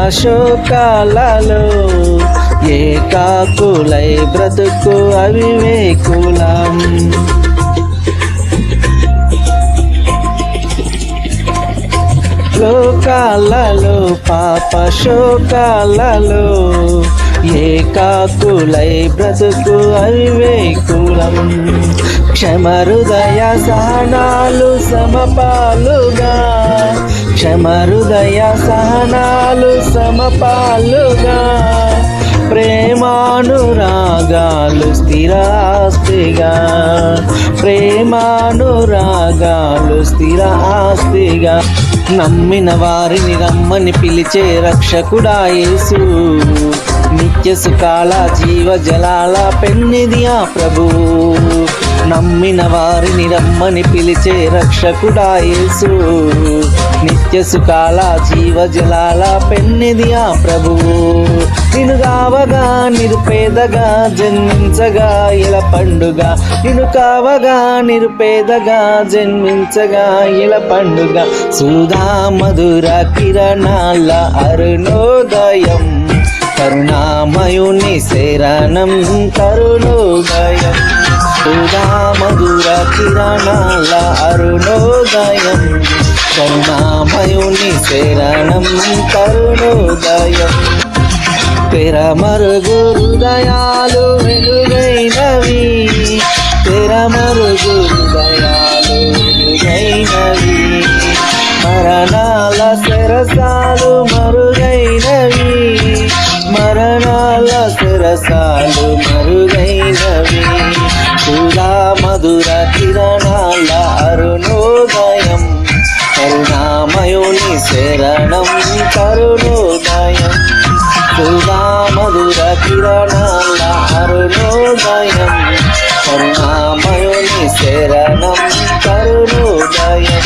శోకాలలో ఏకాకులై బ్రతుకు అవివేకులం. లోకాలలో పాప శోకాలలో ఏకాకులై బ్రతుకు అవివేకులం. క్షమహృదయ సహనాలు సమపాలుగా, క్షమహృదయ సహనాలు సమపాలుగా, ప్రేమానురాగాలు స్థిరాస్తిగా, ప్రేమానురాగాలు స్థిర ఆస్తిగా. నమ్మిన వారిని రమ్మని పిలిచే రక్షకుడా యేసు, నిత్య సుఖాల జీవ జలాల పెన్నిది ఆ ప్రభువు. నమ్మిన వారిని రమ్మని పిలిచే రక్షకుడా యేసు, నిత్య సుఖాల జీవ జలాల పెన్నిది ఆ ప్రభువు. నిన్ను కావగా నిరుపేదగా జన్మించగా ఇలా పండుగ, నిన్ను కావగా నిరుపేదగా జన్మించగా ఇలా పండుగ. సుధా మధుర కిరణాల అరుణోదయం, కరుణామయుని శరణం తరుణోదయం. సుధా మధుర కిరణాల అరుణోదయం, కరుణామయుని శరణం తరుణోదయం. తెరమరుగు హృదయాలు వెలుగైనవి, తెరమరుగు హృదయాలు వెలుగైనవి, మరణాల శరసాలు మరుగైనవి, మరణాల శరసాలు మరుగైనవి. సుధా మధుర కిరణాల అరుణోదయం, కరుణామయుని శరణం తరుణోదయం. సుధా మధుర కిరణాల అరుణోదయం, కరుణామయుని శరణం తరుణోదయం.